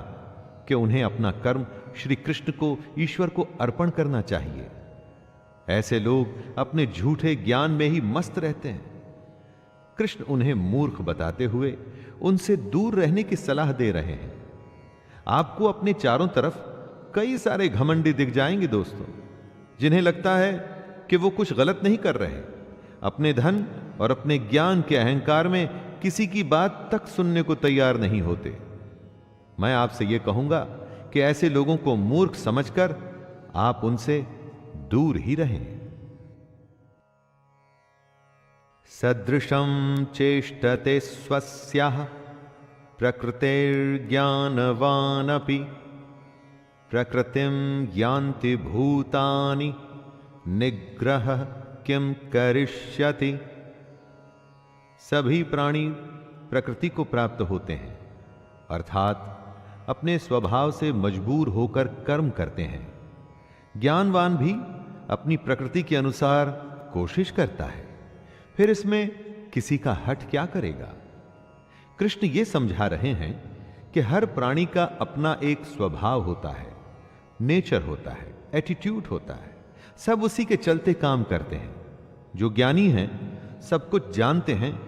[SPEAKER 1] कि उन्हें अपना कर्म श्री कृष्ण को, ईश्वर को अर्पण करना चाहिए। ऐसे लोग अपने झूठे ज्ञान में ही मस्त रहते हैं। कृष्ण उन्हें मूर्ख बताते हुए उनसे दूर रहने की सलाह दे रहे हैं। आपको अपने चारों तरफ कई सारे घमंडी दिख जाएंगे दोस्तों, जिन्हें लगता है कि वो कुछ गलत नहीं कर रहे। अपने धन और अपने ज्ञान के अहंकार में किसी की बात तक सुनने को तैयार नहीं होते। मैं आपसे यह कहूंगा कि ऐसे लोगों को मूर्ख समझकर आप उनसे दूर ही रहें। सदृशं चेष्टते स्वस्याः प्रकृतिर्ज्ञानवानपि प्रकृतिं यान्ति भूतानि निग्रह किम करिष्यति। सभी प्राणी प्रकृति को प्राप्त होते हैं, अर्थात अपने स्वभाव से मजबूर होकर कर्म करते हैं। ज्ञानवान भी अपनी प्रकृति के अनुसार कोशिश करता है, फिर इसमें किसी का हठ क्या करेगा। कृष्ण ये समझा रहे हैं कि हर प्राणी का अपना एक स्वभाव होता है, नेचर होता है, एटीट्यूड होता है। सब उसी के चलते काम करते हैं। जो ज्ञानी हैं, सब कुछ जानते हैं,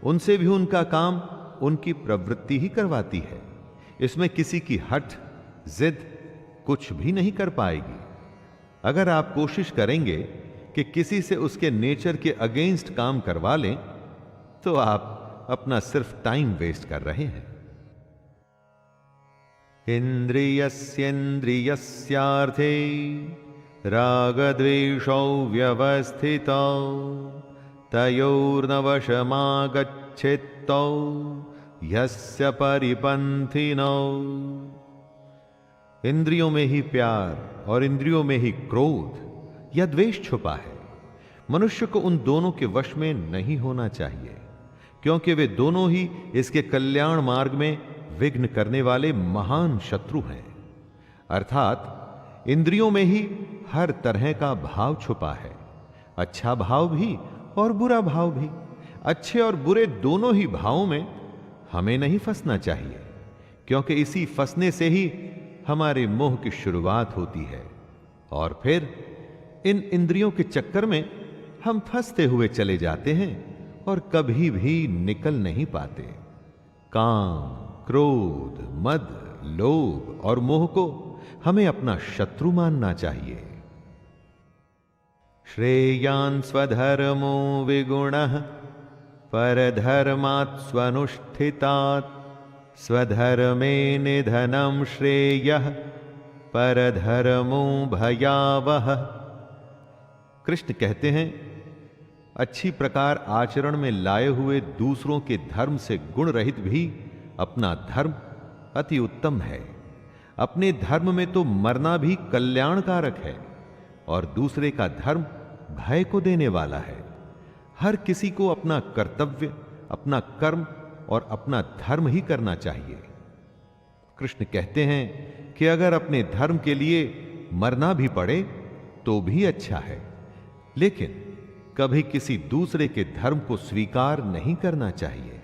[SPEAKER 1] उनसे भी उनका काम उनकी प्रवृत्ति ही करवाती है। इसमें किसी की हठ, जिद कुछ भी नहीं कर पाएगी। अगर आप कोशिश करेंगे कि किसी से उसके नेचर के अगेंस्ट काम करवा लें, तो आप अपना सिर्फ टाइम वेस्ट कर रहे हैं। इंद्रियस्येन्द्रियस्यार्थे रागद्वेषौ व्यवस्थितौ तयोर्नवशमागच्छेत्तौ यस्य परिपन्थिनौ। इंद्रियों में ही प्यार और इंद्रियों में ही क्रोध या द्वेष छुपा है। मनुष्य को उन दोनों के वश में नहीं होना चाहिए, क्योंकि वे दोनों ही इसके कल्याण मार्ग में विघ्न करने वाले महान शत्रु हैं। अर्थात इंद्रियों में ही हर तरह का भाव छुपा है, अच्छा भाव भी और बुरा भाव भी। अच्छे और बुरे दोनों ही भावों में हमें नहीं फंसना चाहिए, क्योंकि इसी फंसने से ही हमारे मोह की शुरुआत होती है और फिर इन इंद्रियों के चक्कर में हम फंसते हुए चले जाते हैं और कभी भी निकल नहीं पाते। काम, क्रोध, मद, लोभ और मोह को हमें अपना शत्रु मानना चाहिए। श्रेयान् स्वधर्मो विगुणः परधर्मात् स्वनुष्ठितात् स्वधर्मे निधनं श्रेयः परधर्मो भयावह। कृष्ण कहते हैं, अच्छी प्रकार आचरण में लाए हुए दूसरों के धर्म से गुण रहित भी अपना धर्म अति उत्तम है। अपने धर्म में तो मरना भी कल्याणकारक है और दूसरे का धर्म भय को देने वाला है। हर किसी को अपना कर्तव्य, अपना कर्म और अपना धर्म ही करना चाहिए। कृष्ण कहते हैं कि अगर अपने धर्म के लिए मरना भी पड़े तो भी अच्छा है, लेकिन कभी किसी दूसरे के धर्म को स्वीकार नहीं करना चाहिए।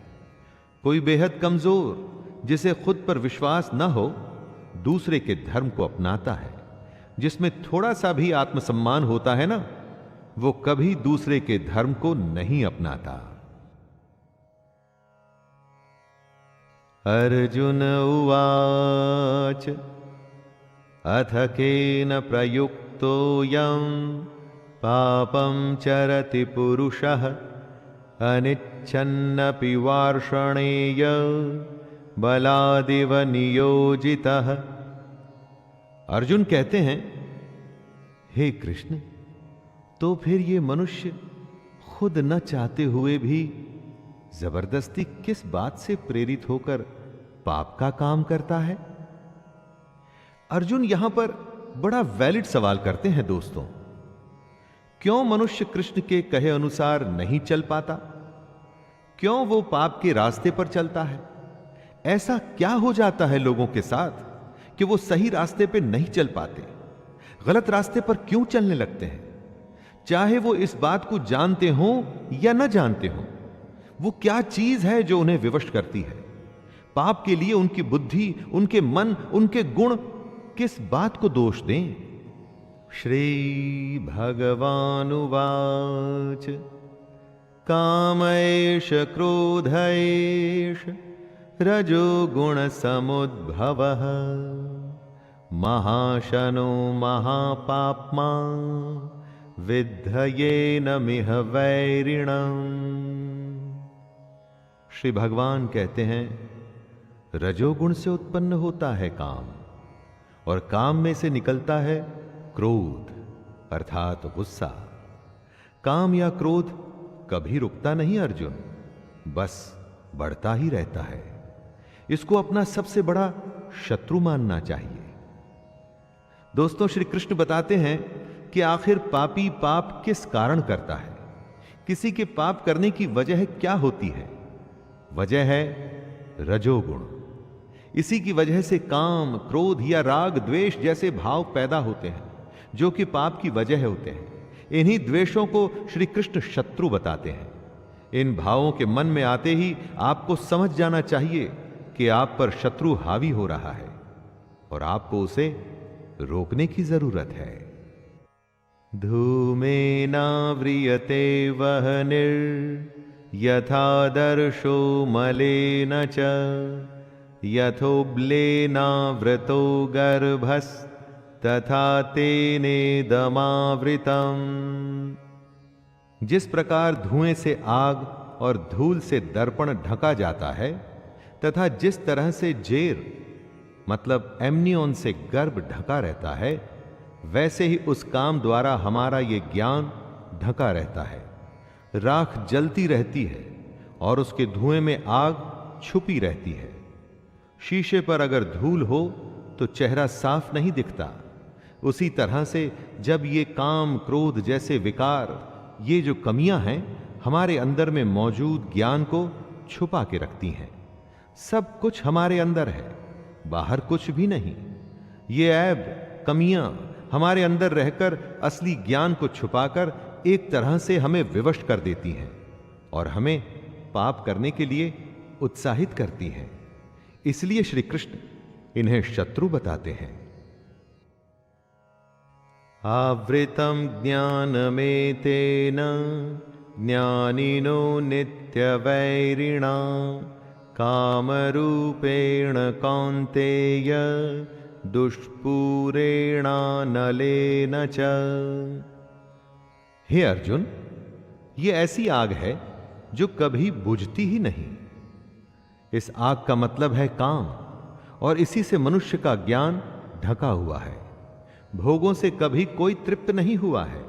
[SPEAKER 1] कोई बेहद कमजोर, जिसे खुद पर विश्वास न हो, दूसरे के धर्म को अपनाता है। जिसमें थोड़ा सा भी आत्मसम्मान होता है ना, वो कभी दूसरे के धर्म को नहीं अपनाता। अर्जुन उवाच अथ केन प्रयुक्तोऽयं पापं चरति पुरुषः अनिच्छन्नपि वार्ष्णेय बलादिव नियोजितः। अर्जुन कहते हैं, हे कृष्ण, तो फिर ये मनुष्य खुद न चाहते हुए भी जबरदस्ती किस बात से प्रेरित होकर पाप का काम करता है? अर्जुन यहां पर बड़ा वैलिड सवाल करते हैं दोस्तों। क्यों मनुष्य कृष्ण के कहे अनुसार नहीं चल पाता? क्यों वो पाप के रास्ते पर चलता है? ऐसा क्या हो जाता है लोगों के साथ कि वो सही रास्ते पे नहीं चल पाते, गलत रास्ते पर क्यों चलने लगते हैं? चाहे वो इस बात को जानते हो या न जानते हो, वो क्या चीज है जो उन्हें विवश करती है? पाप के लिए उनकी बुद्धि, उनके मन, उनके गुण किस बात को दोष दें? श्री भगवानुवाच कामैष क्रोधैष रजोगुण समुद्भवः महाशनो महापाप्मा विद्धयेन मिह वैरिणम्। श्री भगवान कहते हैं, रजोगुण से उत्पन्न होता है काम, और काम में से निकलता है क्रोध अर्थात गुस्सा। काम या क्रोध कभी रुकता नहीं अर्जुन, बस बढ़ता ही रहता है। इसको अपना सबसे बड़ा शत्रु मानना चाहिए। दोस्तों, श्री कृष्ण बताते हैं कि आखिर पापी पाप किस कारण करता है, किसी के पाप करने की वजह क्या होती है? वजह है रजोगुण। इसी की वजह से काम, क्रोध या राग, द्वेष जैसे भाव पैदा होते हैं, जो कि पाप की वजह होते हैं। इन्हीं द्वेषों को श्री कृष्ण शत्रु बताते हैं। इन भावों के मन में आते ही आपको समझ जाना चाहिए कि आप पर शत्रु हावी हो रहा है और आपको उसे रोकने की जरूरत है। धूमेनाव्रियते वह्निर्यथादर्शो मलेन च यथोब्लेनावृतो गर्भस्तथा तेनेदमावृतम्। जिस प्रकार धुएं से आग और धूल से दर्पण ढका जाता है, तथा जिस तरह से जेर मतलब एमनियन से गर्भ ढका रहता है, वैसे ही उस काम द्वारा हमारा ये ज्ञान ढका रहता है। राख जलती रहती है और उसके धुएं में आग छुपी रहती है। शीशे पर अगर धूल हो तो चेहरा साफ नहीं दिखता। उसी तरह से जब ये काम, क्रोध जैसे विकार, ये जो कमियां हैं, हमारे अंदर में मौजूद ज्ञान को छुपा के रखती हैं। सब कुछ हमारे अंदर है, बाहर कुछ भी नहीं। ये ऐब, कमियां हमारे अंदर रहकर असली ज्ञान को छुपाकर एक तरह से हमें विवश कर देती हैं और हमें पाप करने के लिए उत्साहित करती हैं। इसलिए श्री कृष्ण इन्हें शत्रु बताते हैं। आवृतम ज्ञानमेतेन ज्ञानिनो नित्यवैरिणा कामरूपेण कौन्तेय दुष्पूरेणानलेन च। हे अर्जुन, ये ऐसी आग है जो कभी बुझती ही नहीं। इस आग का मतलब है काम, और इसी से मनुष्य का ज्ञान ढका हुआ है। भोगों से कभी कोई तृप्त नहीं हुआ है।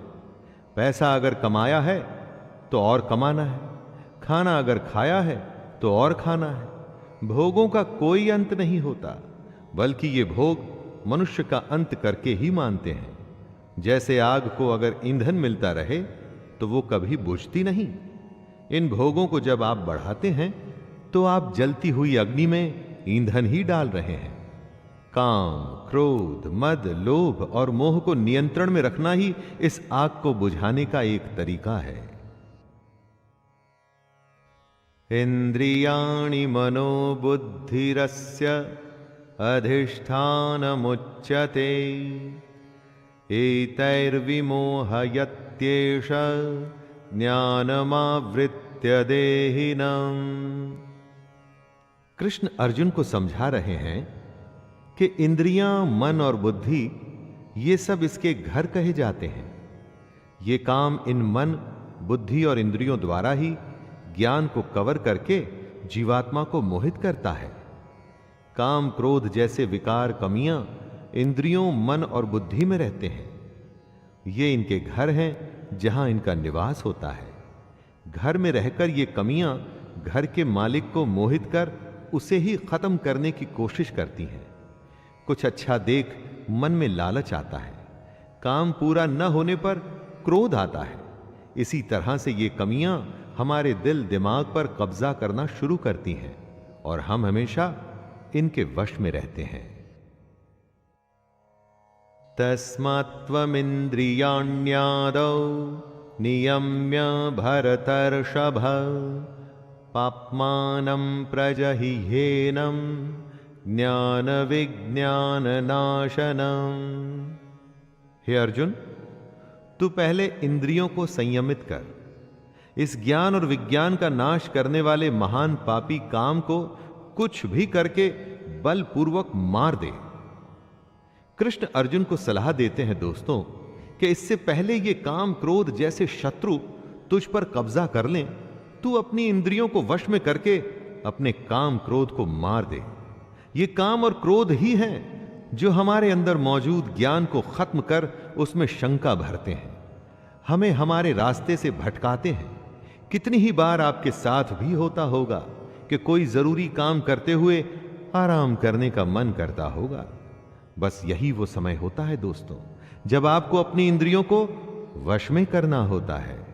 [SPEAKER 1] पैसा अगर कमाया है तो और कमाना है, खाना अगर खाया है तो और खाना है। भोगों का कोई अंत नहीं होता, बल्कि ये भोग मनुष्य का अंत करके ही मानते हैं। जैसे आग को अगर ईंधन मिलता रहे तो वो कभी बुझती नहीं। इन भोगों को जब आप बढ़ाते हैं तो आप जलती हुई अग्नि में ईंधन ही डाल रहे हैं। काम, क्रोध, मद, लोभ और मोह को नियंत्रण में रखना ही इस आग को बुझाने का एक तरीका है। इंद्रियाणि मनोबुद्धिरस्य अधिष्ठानमुच्यते एतैर्विमोहयत्येष ज्ञानमावृत्य देहिनम्। कृष्ण अर्जुन को समझा रहे हैं कि इंद्रियां, मन और बुद्धि ये सब इसके घर कहे जाते हैं। ये काम इन मन, बुद्धि और इंद्रियों द्वारा ही ज्ञान को कवर करके जीवात्मा को मोहित करता है। काम, क्रोध जैसे विकार, कमियां इंद्रियों, मन और बुद्धि में रहते हैं। ये इनके घर हैं जहां इनका निवास होता है। घर में रहकर ये कमियां घर के मालिक को मोहित कर उसे ही खत्म करने की कोशिश करती हैं। कुछ अच्छा देख मन में लालच आता है। काम पूरा न होने पर क्रोध आता है। इसी तरह से ये कमियां हमारे दिल, दिमाग पर कब्जा करना शुरू करती हैं और हम हमेशा इनके वश में रहते हैं। तस्मात्त्वमिन्द्रियाण्यादौ नियम्य भरतर्षभ पाप्मानं प्रजहिह्येनं ज्ञान विज्ञान नाशनम्। हे अर्जुन, तू पहले इंद्रियों को संयमित कर। इस ज्ञान और विज्ञान का नाश करने वाले महान पापी काम को कुछ भी करके बलपूर्वक मार दे। कृष्ण अर्जुन को सलाह देते हैं दोस्तों कि इससे पहले ये काम, क्रोध जैसे शत्रु तुझ पर कब्जा कर लें, तू अपनी इंद्रियों को वश में करके अपने काम, क्रोध को मार दे। ये काम और क्रोध ही हैं जो हमारे अंदर मौजूद ज्ञान को खत्म कर उसमें शंका भरते हैं, हमें हमारे रास्ते से भटकाते हैं। कितनी ही बार आपके साथ भी होता होगा कि कोई जरूरी काम करते हुए आराम करने का मन करता होगा। बस यही वो समय होता है दोस्तों जब आपको अपनी इंद्रियों को वश में करना होता है।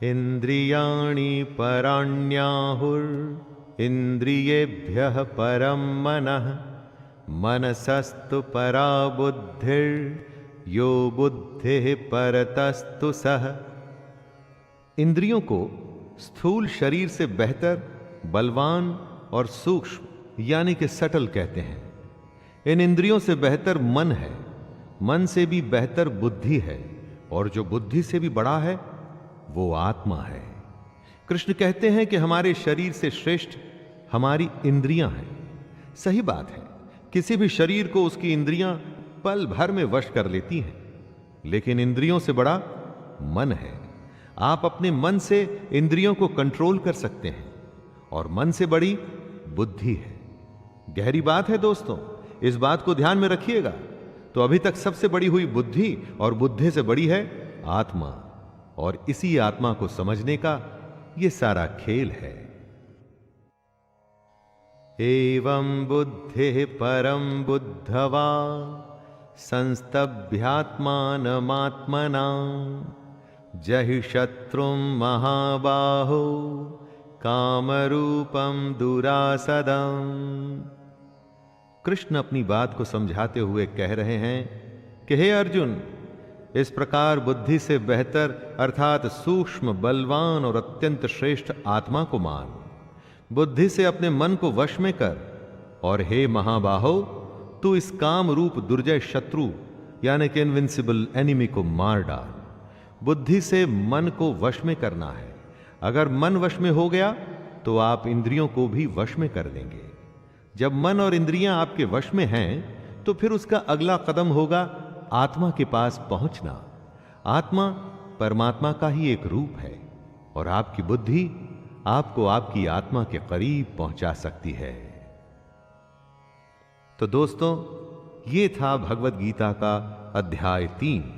[SPEAKER 1] इंद्रियाणि पराण्याहुर इंद्रियेभ्यः परम मनः मनसस्तु परा बुद्धिर् यो बुद्धिः परतस्तु सः। इंद्रियों को स्थूल शरीर से बेहतर, बलवान और सूक्ष्म यानी कि सटल कहते हैं। इन इंद्रियों से बेहतर मन है, मन से भी बेहतर बुद्धि है, और जो बुद्धि से भी बड़ा है वो आत्मा है। कृष्ण कहते हैं कि हमारे शरीर से श्रेष्ठ हमारी इंद्रियां हैं। सही बात है, किसी भी शरीर को उसकी इंद्रियां पल भर में वश कर लेती हैं, लेकिन इंद्रियों से बड़ा मन है। आप अपने मन से इंद्रियों को कंट्रोल कर सकते हैं, और मन से बड़ी बुद्धि है। गहरी बात है दोस्तों, इस बात को ध्यान में रखिएगा। तो अभी तक सबसे बड़ी हुई बुद्धि, और बुद्धि से बड़ी है आत्मा, और इसी आत्मा को समझने का ये सारा खेल है। एवं बुद्धि परम बुद्धवा संस्तभ्यात्मानमात्मना जहि शत्रुं महाबाहो कामरूपम दुरासदम्। कृष्ण अपनी बात को समझाते हुए कह रहे हैं कि हे अर्जुन, इस प्रकार बुद्धि से बेहतर अर्थात सूक्ष्म, बलवान और अत्यंत श्रेष्ठ आत्मा को मान। बुद्धि से अपने मन को वश में कर, और हे महाबाहो, तू इस काम रूप दुर्जय शत्रु यानी कि इनविंसिबल एनिमी को मार डाल। बुद्धि से मन को वश में करना है। अगर मन वश में हो गया तो आप इंद्रियों को भी वश में कर देंगे। जब मन और इंद्रियां आपके वश में हैं तो फिर उसका अगला कदम होगा आत्मा के पास पहुंचना। आत्मा परमात्मा का ही एक रूप है, और आपकी बुद्धि आपको आपकी आत्मा के करीब पहुंचा सकती है। तो दोस्तों, ये था भगवत गीता का अध्याय 3।